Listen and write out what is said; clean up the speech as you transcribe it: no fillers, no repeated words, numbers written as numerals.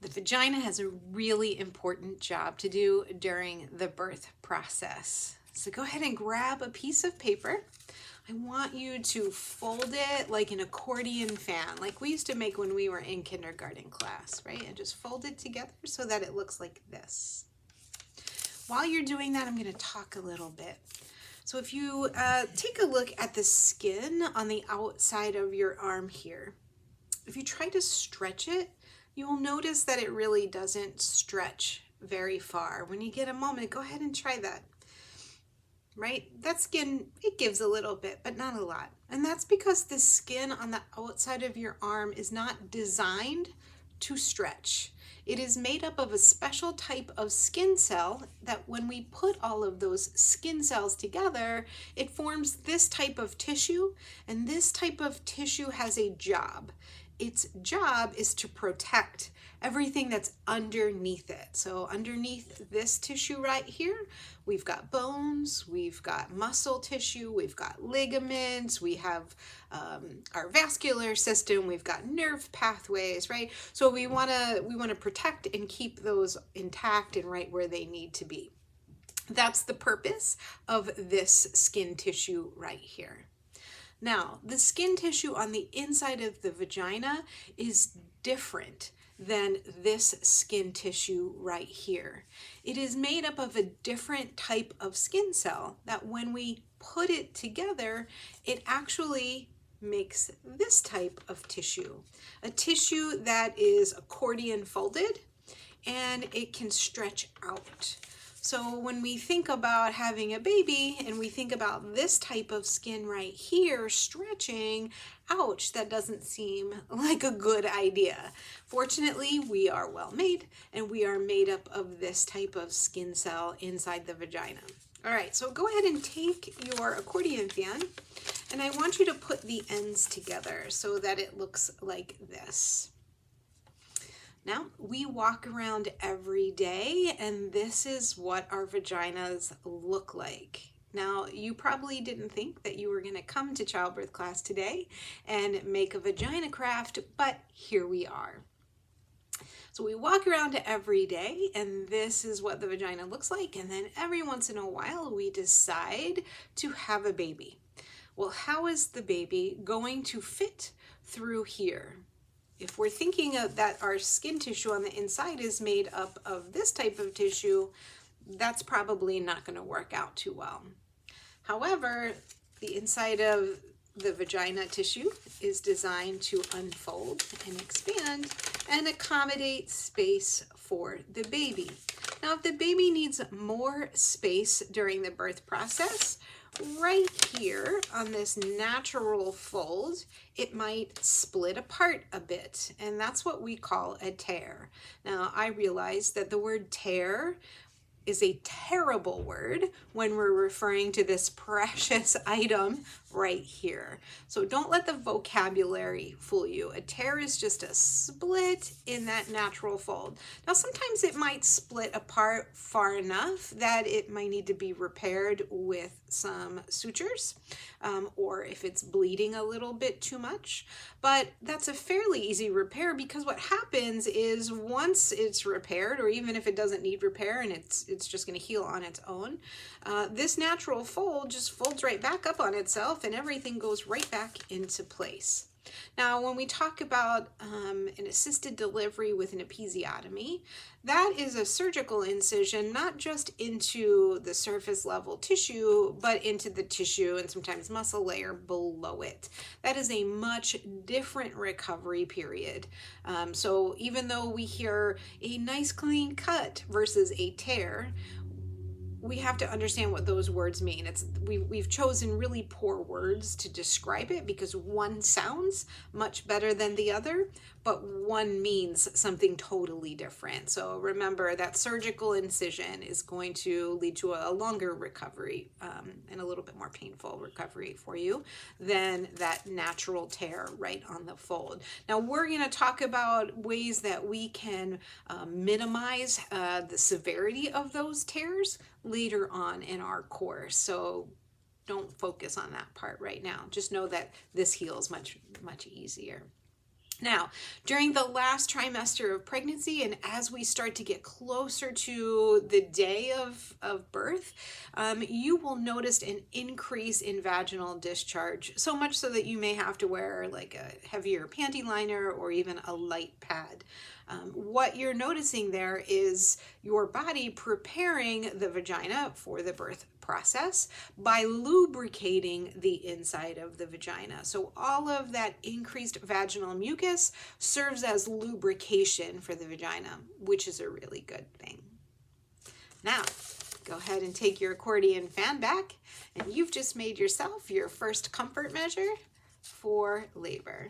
The vagina has a really important job to do during the birth process. So go ahead and grab a piece of paper. I want you to fold it like an accordion fan, like we used to make when we were in kindergarten class, right? And just fold it together so that it looks like this. While you're doing that, I'm going to talk a little bit. So if you take a look at the skin on the outside of your arm here, if you try to stretch it, you will notice that it really doesn't stretch very far. When you get a moment, go ahead and try that. Right? That skin, it gives a little bit, but not a lot. And that's because the skin on the outside of your arm is not designed to stretch. It is made up of a special type of skin cell that when we put all of those skin cells together, it forms this type of tissue, and this type of tissue has a job. Its job is to protect everything that's underneath it. So underneath this tissue right here, we've got bones, we've got muscle tissue, we've got ligaments, we have our vascular system, we've got nerve pathways, right? So we want to protect and keep those intact and right where they need to be. That's the purpose of this skin tissue right here. Now, the skin tissue on the inside of the vagina is different than this skin tissue right here. It is made up of a different type of skin cell that when we put it together, it actually makes this type of tissue. A tissue that is accordion folded and it can stretch out. So when we think about having a baby and we think about this type of skin right here stretching, ouch, that doesn't seem like a good idea. Fortunately, we are well made and we are made up of this type of skin cell inside the vagina. All right, so go ahead and take your accordion fan and I want you to put the ends together so that it looks like this. Now, we walk around every day and this is what our vaginas look like. Now, you probably didn't think that you were going to come to childbirth class today and make a vagina craft, but here we are. So we walk around every day and this is what the vagina looks like, and then every once in a while we decide to have a baby. Well, how is the baby going to fit through here? If we're thinking of that our skin tissue on the inside is made up of this type of tissue, that's probably not going to work out too well. However, the inside of the vagina tissue is designed to unfold and expand and accommodate space for the baby. Now, if the baby needs more space during the birth process, right here on this natural fold, it might split apart a bit, and that's what we call a tear. Now, I realize that the word tear is a terrible word when we're referring to this precious item right here. So don't let the vocabulary fool you. A tear is just a split in that natural fold. Now, sometimes it might split apart far enough that it might need to be repaired with some sutures, or if it's bleeding a little bit too much. But that's a fairly easy repair because what happens is once it's repaired, or even if it doesn't need repair and it's just going to heal on its own, this natural fold just folds right back up on itself and everything goes right back into place. Now, when we talk about an assisted delivery with an episiotomy, that is a surgical incision, not just into the surface level tissue, but into the tissue and sometimes muscle layer below it. That is a much different recovery period. So even though we hear a nice clean cut versus a tear, we have to understand what those words mean. We've chosen really poor words to describe it because one sounds much better than the other, but one means something totally different. So remember that surgical incision is going to lead to a longer recovery and a little bit more painful recovery for you than that natural tear right on the fold. Now we're going to talk about ways that we can minimize the severity of those tears later on in our course. So don't focus on that part right now. Just know that this heals much easier. Now, during the last trimester of pregnancy, and as we start to get closer to the day of birth, you will notice an increase in vaginal discharge, so much so that you may have to wear like a heavier panty liner or even a light pad. What you're noticing there is your body preparing the vagina for the birth process by lubricating the inside of the vagina. So all of that increased vaginal mucus serves as lubrication for the vagina, which is a really good thing. Now, go ahead and take your accordion fan back, and you've just made yourself your first comfort measure for labor.